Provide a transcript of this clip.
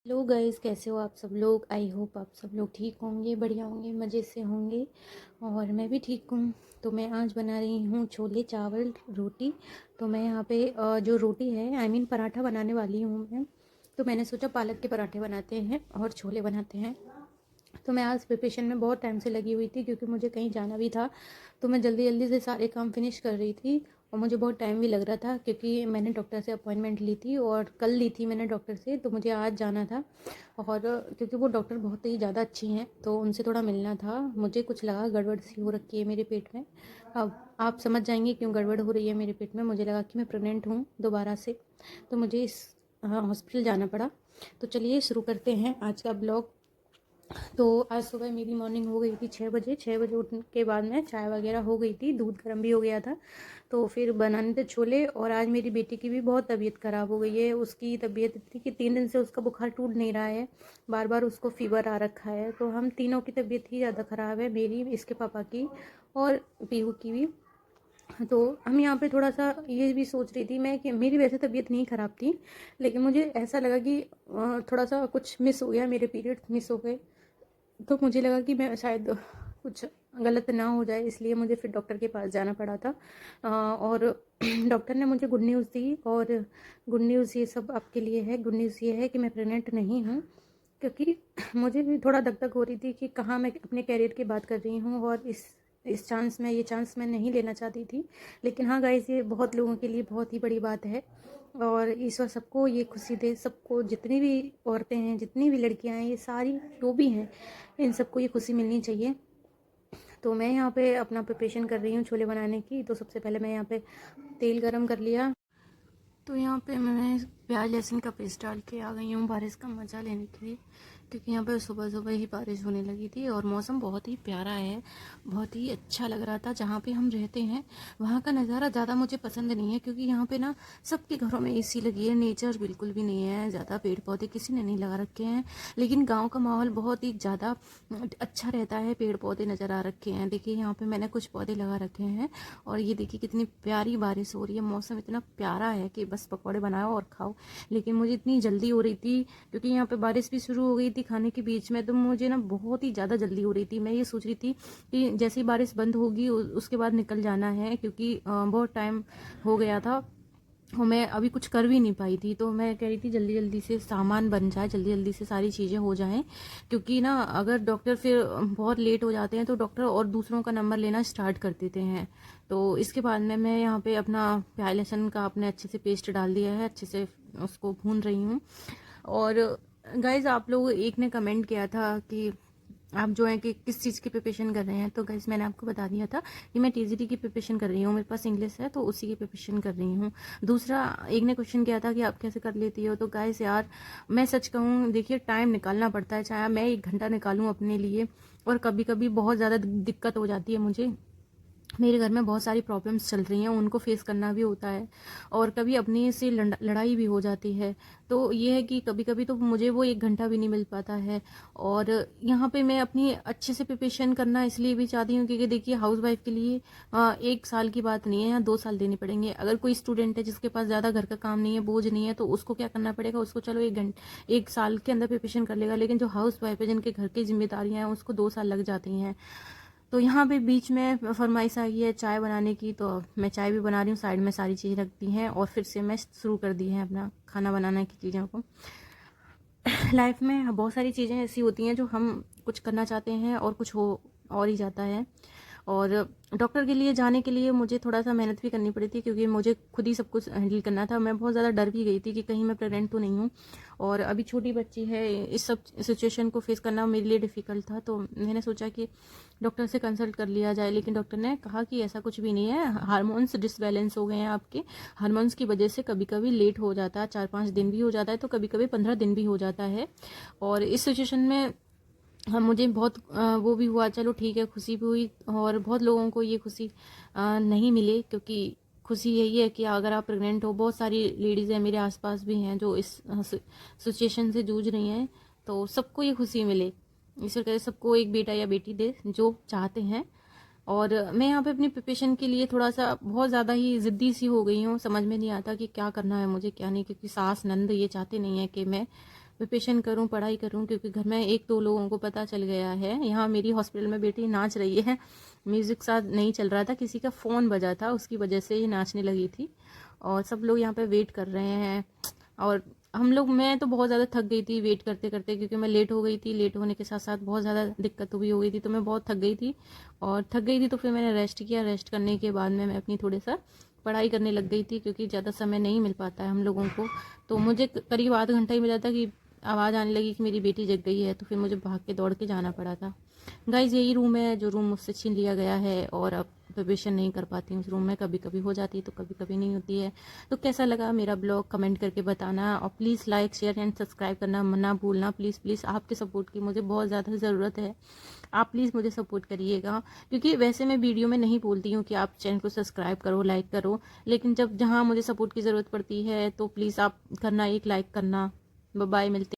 Hello guys, कैसे हो आप सब लोग। आई होप आप सब लोग ठीक होंगे, बढ़िया होंगे, मज़े से होंगे। और मैं भी ठीक हूँ। तो मैं आज बना रही हूँ छोले चावल रोटी। तो मैं यहाँ पे जो रोटी है पराठा बनाने वाली हूँ मैं। तो मैंने सोचा पालक के पराठे बनाते हैं और छोले बनाते हैं। तो मैं आज प्रिपरेशन में बहुत टाइम से लगी हुई थी क्योंकि मुझे कहीं जाना भी था। तो मैं जल्दी जल्दी से सारे काम फिनिश कर रही थी और मुझे बहुत टाइम भी लग रहा था क्योंकि मैंने डॉक्टर से अपॉइंटमेंट ली थी और कल ली थी मैंने डॉक्टर से, तो मुझे आज जाना था। और क्योंकि वो डॉक्टर बहुत ही ज़्यादा अच्छी हैं तो उनसे थोड़ा मिलना था। मुझे कुछ लगा गड़बड़ सी हो रखी है मेरे पेट में। अब आप समझ जाएंगे क्यों गड़बड़ हो रही है मेरे पेट में। मुझे लगा कि मैं प्रेग्नेंट हूँ दोबारा से, तो मुझे इस हॉस्पिटल जाना पड़ा। तो चलिए शुरू करते हैं आज का ब्लॉग। तो आज सुबह मेरी मॉर्निंग हो गई थी 6 बजे। 6 बजे उठने के बाद में चाय वगैरह हो गई थी, दूध गर्म भी हो गया था। तो फिर बनाने थे छोले। और आज मेरी बेटी की भी बहुत तबीयत ख़राब हो गई है। उसकी तबीयत इतनी कि 3 दिन से उसका बुखार टूट नहीं रहा है, बार बार उसको फीवर आ रखा है। तो हम तीनों की तबीयत ही ज़्यादा ख़राब है, मेरी, इसके पापा की और पीहू की भी। तो हम यहाँ पे थोड़ा सा ये भी सोच रही थी मैं कि मेरी वैसे तबीयत नहीं ख़राब थी, लेकिन मुझे ऐसा लगा कि थोड़ा सा कुछ मिस हो गया, मेरे पीरियड मिस हो गए। तो मुझे लगा कि मैं शायद कुछ गलत ना हो जाए, इसलिए मुझे फिर डॉक्टर के पास जाना पड़ा था। और डॉक्टर ने मुझे गुड न्यूज़ दी। और गुड न्यूज़ ये सब आपके लिए है। गुड न्यूज़ ये है कि मैं प्रेग्नेंट नहीं हूँ। क्योंकि मुझे भी थोड़ा दग दग हो रही थी कि कहाँ मैं अपने कैरियर की बात कर रही हूँ और ये चांस मैं नहीं लेना चाहती थी। लेकिन हाँ गाइस, ये बहुत लोगों के लिए बहुत ही बड़ी बात है। और ईश्वर सबको ये खुशी दे, सबको, जितनी भी औरतें हैं, जितनी भी लड़कियां हैं, ये सारी जो भी हैं, इन सबको ये खुशी मिलनी चाहिए। तो मैं यहाँ पे अपना प्रिपरेशन कर रही हूँ छोले बनाने की। तो सबसे पहले मैं यहाँ पे तेल गरम कर लिया। तो यहाँ पे मैं प्याज लहसुन का पेस्ट डाल के आ गई हूँ बारिश का मज़ा लेने के लिए, क्योंकि यहाँ पे सुबह सुबह ही बारिश होने लगी थी और मौसम बहुत ही प्यारा है, बहुत ही अच्छा लग रहा था। जहाँ पे हम रहते हैं वहाँ का नज़ारा ज़्यादा मुझे पसंद नहीं है, क्योंकि यहाँ पे ना सबके घरों में एसी लगी है, नेचर बिल्कुल भी नहीं है, ज़्यादा पेड़ पौधे किसी ने नहीं लगा रखे हैं। लेकिन गाँव का माहौल बहुत ही ज़्यादा अच्छा रहता है, पेड़ पौधे नज़र आ रखे हैं। देखिए यहाँ पे मैंने कुछ पौधे लगा रखे हैं और ये देखिए कितनी प्यारी बारिश हो रही है। मौसम इतना प्यारा है कि बस पकौड़े बनाओ और खाओ। लेकिन मुझे इतनी जल्दी हो रही थी क्योंकि यहाँ पे बारिश भी शुरू हो गई थी खाने के बीच में, तो मुझे ना बहुत ही ज़्यादा जल्दी हो रही थी। मैं ये सोच रही थी कि जैसे ही बारिश बंद होगी उसके बाद निकल जाना है, क्योंकि बहुत टाइम हो गया था और मैं अभी कुछ कर भी नहीं पाई थी। तो मैं कह रही थी जल्दी जल्दी से सामान बन जाए, जल्दी जल्दी से सारी चीज़ें हो जाएं, क्योंकि ना अगर डॉक्टर फिर बहुत लेट हो जाते हैं तो डॉक्टर और दूसरों का नंबर लेना स्टार्ट कर देते हैं। तो इसके बाद में मैं यहाँ पे अपना प्याज लहसुन का अपने अच्छे से पेस्ट डाल दिया है, अच्छे से उसको भून रही हूँ। और गाइज, आप लोग एक ने कमेंट किया था कि आप जो है कि किस चीज़ की प्रिपरेशन कर रहे हैं। तो गाइस, मैंने आपको बता दिया था कि मैं टीजीटी की प्रिपरेशन कर रही हूँ, मेरे पास इंग्लिश है तो उसी की प्रिपरेशन कर रही हूँ। दूसरा, एक ने क्वेश्चन किया था कि आप कैसे कर लेती हो। तो गाइस यार, मैं सच कहूँ, देखिए टाइम निकालना पड़ता है, चाहे मैं 1 घंटा निकालूँ अपने लिए, और कभी कभी बहुत ज़्यादा दिक्कत हो जाती है मुझे। मेरे घर में बहुत सारी प्रॉब्लम्स चल रही हैं, उनको फेस करना भी होता है और कभी अपने से लड़ाई भी हो जाती है। तो ये है कि कभी कभी तो मुझे वो 1 घंटा भी नहीं मिल पाता है। और यहाँ पे मैं अपनी अच्छे से प्रिपरेशन करना इसलिए भी चाहती हूँ क्योंकि देखिए हाउस वाइफ के लिए 1 साल की बात नहीं है, या 2 साल देने पड़ेंगे। अगर कोई स्टूडेंट है जिसके पास ज़्यादा घर का काम नहीं है, बोझ नहीं है, तो उसको क्या करना पड़ेगा, उसको चलो 1 साल के अंदर प्रिपरेशन कर लेगा। लेकिन जो हाउस वाइफ है, जिनके घर की जिम्मेदारियाँ हैं, उसको 2 साल लग जाती हैं। तो यहाँ पे बीच में फरमाइश आई है चाय बनाने की, तो मैं चाय भी बना रही हूँ, साइड में सारी चीज़ रख दी हैं और फिर से मैं शुरू कर दी है अपना खाना बनाने की चीज़ों को। लाइफ में बहुत सारी चीज़ें ऐसी होती हैं जो हम कुछ करना चाहते हैं और कुछ हो और ही जाता है। और डॉक्टर के लिए जाने के लिए मुझे थोड़ा सा मेहनत भी करनी पड़ी थी, क्योंकि मुझे खुद ही सब कुछ हैंडल करना था। मैं बहुत ज़्यादा डर भी गई थी कि कहीं मैं प्रेग्नेंट तो नहीं हूँ, और अभी छोटी बच्ची है, इस सब सिचुएशन को फेस करना मेरे लिए डिफ़िकल्ट था। तो मैंने सोचा कि डॉक्टर से कंसल्ट कर लिया जाए, लेकिन डॉक्टर ने कहा कि ऐसा कुछ भी नहीं है, हार्मोन्स डिसबैलेंस हो गए हैं आपके। हार्मोन्स की वजह से कभी कभी लेट हो जाता है, 4-5 दिन भी हो जाता है, तो कभी कभी 15 दिन भी हो जाता है। और इस सिचुएशन में हाँ, मुझे बहुत वो भी हुआ, चलो ठीक है, खुशी भी हुई। और बहुत लोगों को ये खुशी नहीं मिली, क्योंकि खुशी यही है कि अगर आप प्रेग्नेंट हो, बहुत सारी लेडीज़ हैं मेरे आसपास भी हैं जो इस सिचुएशन से जूझ रही हैं, तो सबको ये खुशी मिले। ईश्वर करे सबको एक बेटा या बेटी दे जो चाहते हैं। और मैं यहाँ पे अपनी प्रिपरेशन के लिए थोड़ा सा बहुत ज़्यादा ही ज़िद्दी सी हो गई हूँ, समझ में नहीं आता कि क्या करना है मुझे क्या नहीं, क्योंकि सास नंद ये चाहते नहीं है कि मैं प्रिपरेशन करूं, पढ़ाई करूं, क्योंकि घर में एक दो लोगों को पता चल गया है। यहाँ मेरी हॉस्पिटल में बेटी नाच रही है, म्यूज़िक साथ नहीं चल रहा था, किसी का फ़ोन बजा था, उसकी वजह से ये नाचने लगी थी। और सब लोग यहाँ पे वेट कर रहे हैं। और हम लोग, मैं तो बहुत ज़्यादा थक गई थी वेट करते करते, क्योंकि मैं लेट हो गई थी। लेट होने के साथ साथ बहुत ज़्यादा दिक्कत भी हो गई थी, तो मैं बहुत थक गई थी। और थक गई थी तो फिर मैंने रेस्ट किया। रेस्ट करने के बाद में मैं अपनी थोड़ी सा पढ़ाई करने लग गई थी, क्योंकि ज़्यादा समय नहीं मिल पाता है हम लोगों को। तो मुझे करीब आधा घंटा ही मिला था कि आवाज़ आने लगी कि मेरी बेटी जग गई है, तो फिर मुझे भाग के दौड़ के जाना पड़ा था। गाइज यही रूम है जो रूम मुझसे छीन लिया गया है, और अब प्रिपरेशन नहीं कर पाती हूँ उस रूम में। कभी कभी हो जाती है तो कभी कभी नहीं होती है। तो कैसा लगा मेरा ब्लॉग कमेंट करके बताना, और please like share and subscribe करना ना भूलना। प्लीज़ प्लीज़ आपके सपोर्ट की मुझे बहुत ज़्यादा ज़रूरत है। आप प्लीज़ मुझे सपोर्ट करिएगा, क्योंकि वैसे मैं वीडियो में नहीं बोलती हूँ कि आप चैनल को सब्सक्राइब करो, लाइक करो, लेकिन जब जहाँ मुझे सपोर्ट की ज़रूरत पड़ती है तो प्लीज़ आप करना, एक लाइक करना। बाय बाय, मिलते